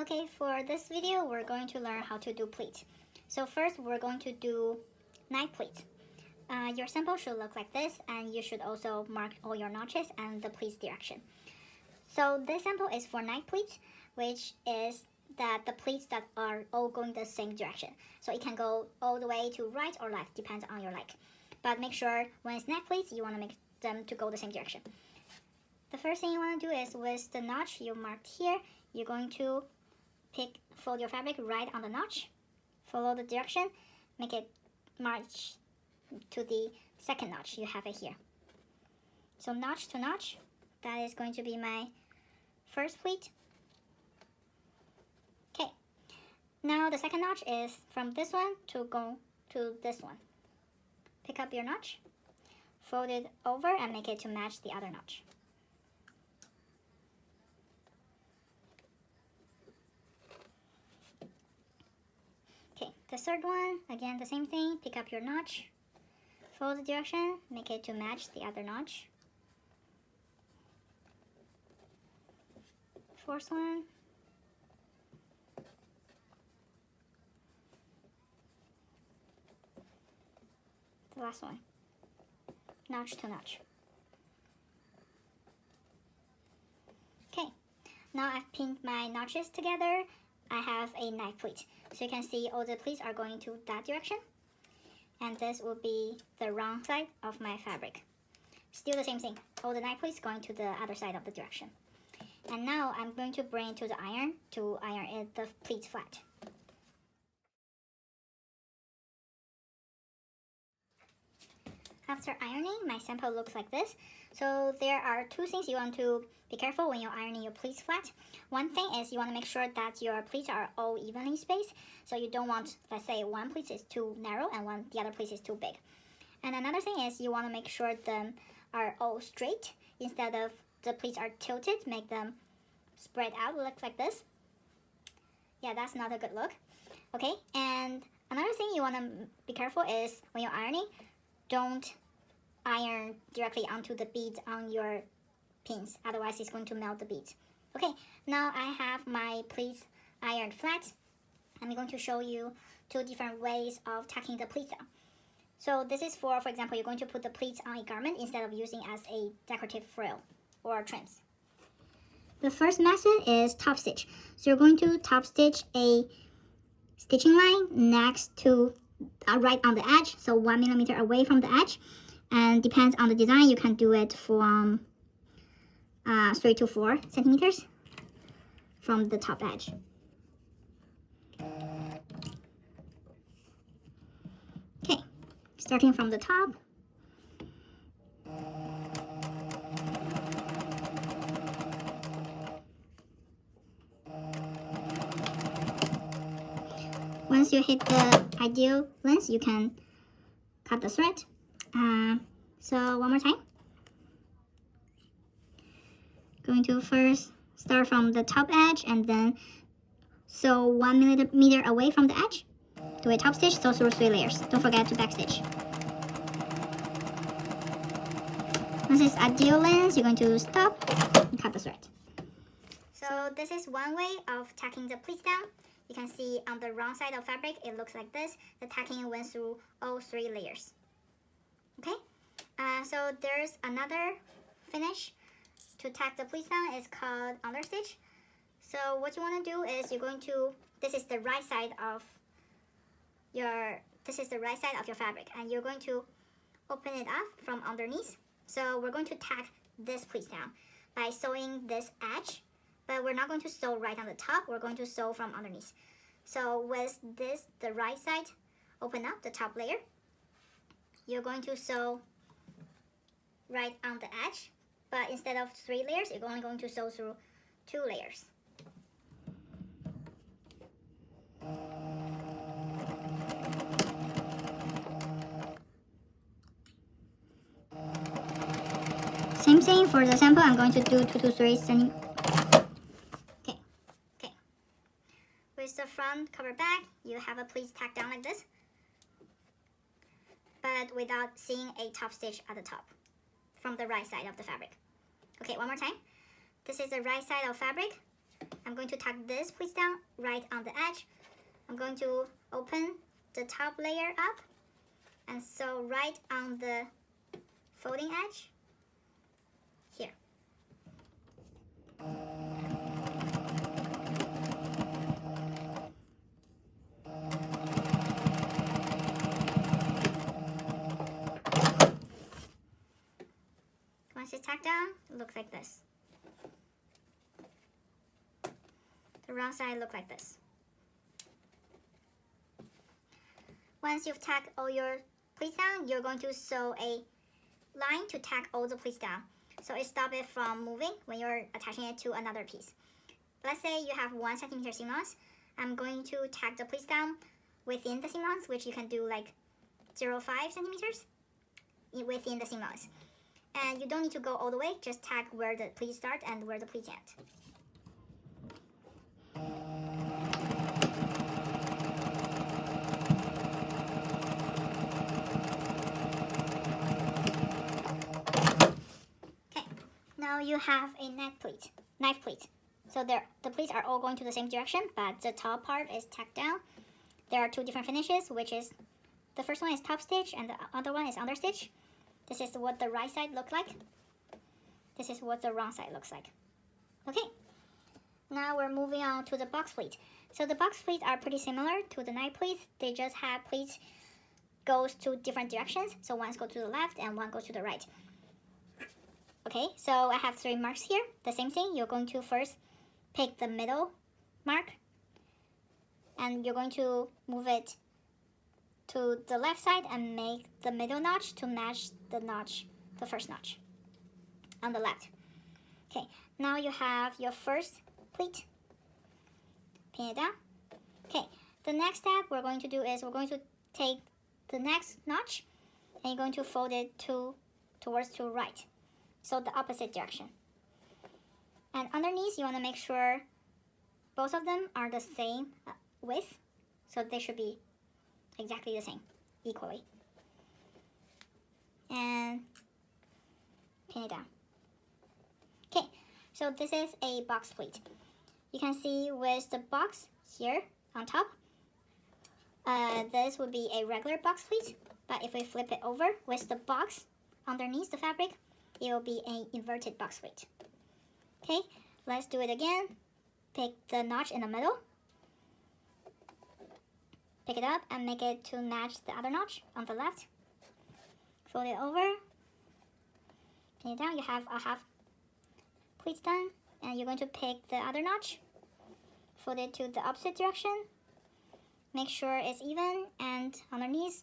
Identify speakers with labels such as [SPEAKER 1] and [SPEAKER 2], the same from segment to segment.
[SPEAKER 1] Okay, for this video, we're going to learn how to do pleats. So first, we're going to do night pleats. Your sample should look like this, and you should also mark all your notches and the pleats direction. So this sample is for night pleats, which is that the pleats that are all going the same direction. So it can go all the way to right or left, depends on your like. But make sure when it's neck pleats, you want to make them to go the same direction. The first thing you want to do is with the notch you marked here, you're going to fold your fabric right on the notch, follow the direction, make it march to the second notch you have it here. So notch to notch, that is going to be my first pleat. Okay, now the second notch is from this one to go to this one. Pick up your notch, fold it over and make it to match the other notch. Okay, the third one, again the same thing, pick up your notch, follow the direction, make it to match the other notch. Fourth one, the last one, notch to notch. Okay, now I've pinned my notches together. I have a night pleat. So you can see all the pleats are going to that direction. And this will be the wrong side of my fabric. Still the same thing. All the night pleats going to the other side of the direction. And now I'm going to bring it to the iron to iron it the pleats flat. After ironing, my sample looks like this. So there are two things you want to be careful when you're ironing your pleats flat. One thing is you want to make sure that your pleats are all evenly spaced. So you don't want, let's say, one pleat is too narrow and the other pleat is too big. And another thing is you want to make sure them are all straight. Instead of the pleats are tilted, make them spread out, look like this. Yeah, that's not a good look. Okay, and another thing you want to be careful is when you're ironing, don't iron directly onto the beads on your pins, otherwise it's going to melt the beads. Okay, now I have my pleats ironed flat. I'm going to show you two different ways of tacking the pleats down. So this is for example, you're going to put the pleats on a garment instead of using as a decorative frill or trims. The first method is top stitch. So you're going to top stitch a stitching line next to right on the edge, so 1 millimeter away from the edge, and depends on the design, you can do it from 3 to 4 centimeters from the top edge. Okay, starting from the top. Once you hit the ideal length, you can cut the thread. So one more time. Going to first start from the top edge and then sew 1 millimeter away from the edge. Do a top stitch, sew through 3 layers. Don't forget to back stitch. Once it's ideal length, you're going to stop and cut the thread. So this is one way of tacking the pleats down. You can see on the wrong side of fabric, it looks like this. The tacking went through all 3 layers. Okay, so there's another finish to tack the pleats down. It's called understitch. So what you want to do is you're going to, this is the right side of your fabric, and you're going to open it up from underneath. So we're going to tack this pleats down by sewing this edge. But we're not going to sew right on the top, we're going to sew from underneath. So with this, the right side, open up the top layer. You're going to sew right on the edge, but instead of 3 layers, you're only going to sew through 2 layers. Same thing for the sample, I'm going to do 2 to 3 centimeters. With the front covered back, you have a pleats tacked down like this, but without seeing a top stitch at the top from the right side of the fabric. Okay, one more time. This is the right side of fabric. I'm going to tack this pleats down right on the edge. I'm going to open the top layer up and sew right on the folding edge here. Once it's tacked down, it looks like this. The round side looks like this. Once you've tacked all your pleats down, you're going to sew a line to tack all the pleats down, so it stops it from moving when you're attaching it to another piece. Let's say you have 1 centimeter seam allowance. I'm going to tack the pleats down within the seam allowance, which you can do like 0.5 centimeters within the seam allowance. And you don't need to go all the way, just tack where the pleats start and where the pleats end. Okay, now you have a knife pleat. So the pleats are all going to the same direction, but the top part is tacked down. There are 2 different finishes, which is, the first one is top stitch and the other one is under stitch. This is what the right side looks like. This is what the wrong side looks like. Okay, now we're moving on to the box pleat. So the box pleats are pretty similar to the knife pleats. They just have pleats goes to different directions. So one goes to the left and one goes to the right. Okay, so I have 3 marks here. The same thing, you're going to first pick the middle mark and you're going to move it to the left side and make the middle notch to match the first notch on the left. Okay, now you have your first pleat. Pin it down. Okay, the next step we're going to do is we're going to take the next notch and you're going to fold it towards to right, so the opposite direction. And underneath you want to make sure both of them are the same width, so they should be exactly the same, equally. And pin it down. Okay, so this is a box pleat. You can see with the box here on top, this would be a regular box pleat, but if we flip it over with the box underneath the fabric, it will be an inverted box pleat. Okay, let's do it again. Pick the notch in the middle. Pick it up and make it to match the other notch on the left. Fold it over. Pin it down. You have a half pleats done. And you're going to pick the other notch. Fold it to the opposite direction. Make sure it's even and underneath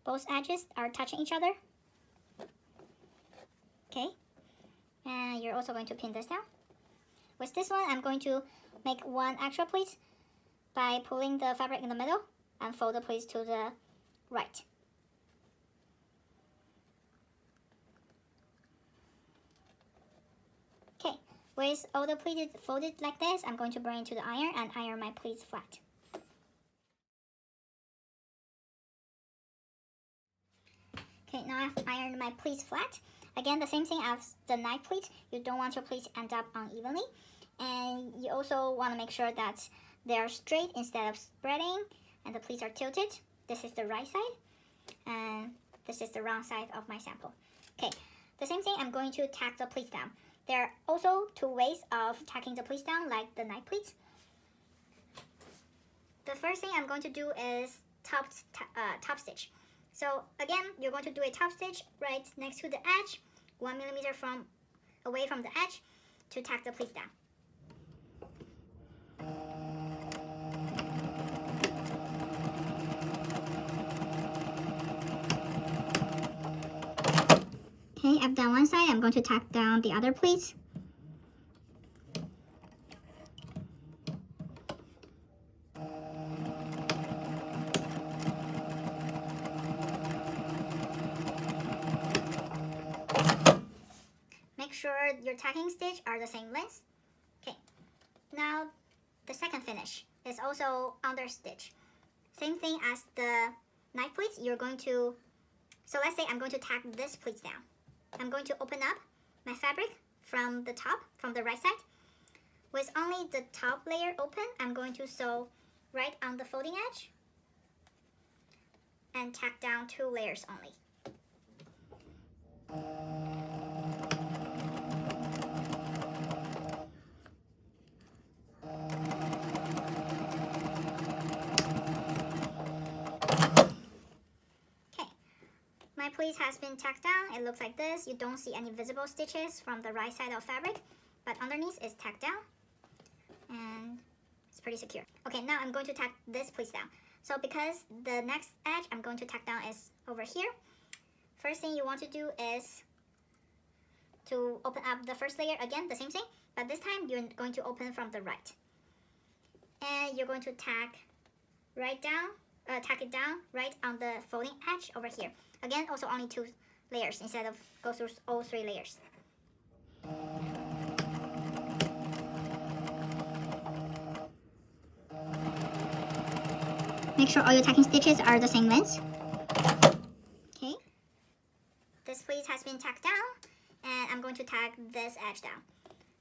[SPEAKER 1] both edges are touching each other. Okay. And you're also going to pin this down. With this one, I'm going to make 1 extra pleat by pulling the fabric in the middle and fold the pleats to the right. Okay, with all the pleats folded like this, I'm going to bring it to the iron and iron my pleats flat. Okay, now I've ironed my pleats flat. Again, the same thing as the knife pleats. You don't want your pleats end up unevenly. And you also want to make sure that they're straight instead of spreading and the pleats are tilted. This is the right side and this is the wrong side of my sample. Okay, the same thing, I'm going to tack the pleats down. There are also 2 ways of tacking the pleats down like the knife pleats. The first thing I'm going to do is top stitch. So again, you're going to do a top stitch right next to the edge, 1 millimeter away from the edge to tack the pleats down. Okay, I've done one side. I'm going to tack down the other pleats. Make sure your tacking stitch are the same length. Okay, now the second finish is also under stitch. Same thing as the knife pleats. You're going to, so let's say I'm going to tack this pleats down. I'm going to open up my fabric from the top, from the right side, With only the top layer open, I'm going to sew right on the folding edge and tack down 2 layers only. My pleats has been tacked down. It looks like this. You don't see any visible stitches from the right side of fabric, but underneath is tacked down and it's pretty secure. Okay, now I'm going to tack this pleats down. So because the next edge I'm going to tack down is over here, first thing you want to do is to open up the first layer again, the same thing, but this time you're going to open from the right. And you're going to tack it down right on the folding edge over here. Again, also only 2 layers instead of go through all 3 layers. Make sure all your tacking stitches are the same length. Okay. This pleat has been tacked down, and I'm going to tack this edge down.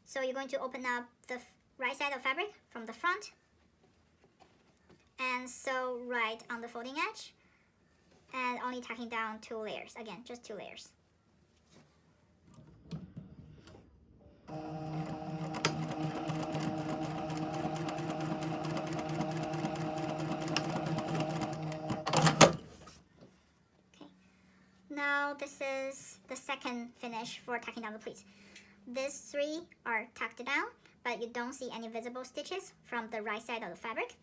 [SPEAKER 1] So you're going to open up the right side of fabric from the front and sew right on the folding edge, and only tacking down 2 layers. Again, just 2 layers. Okay. Now this is the second finish for tacking down the pleats. These 3 are tacked down, but you don't see any visible stitches from the right side of the fabric.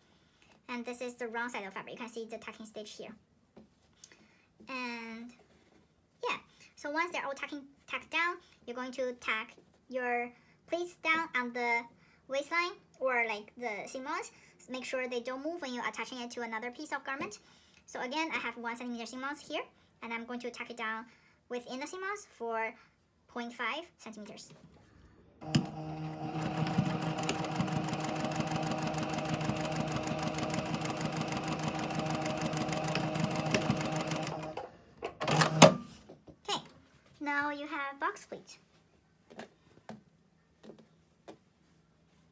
[SPEAKER 1] And this is the wrong side of the fabric. You can see the tacking stitch here. And yeah, so once they're all tacked down, you're going to tack your pleats down on the waistline or like the seam-ons. Make sure they don't move when you're attaching it to another piece of garment. So again, I have 1 centimeter seam-ons here, and I'm going to tack it down within the seam-ons for 0.5 centimeters. Now you have box pleat.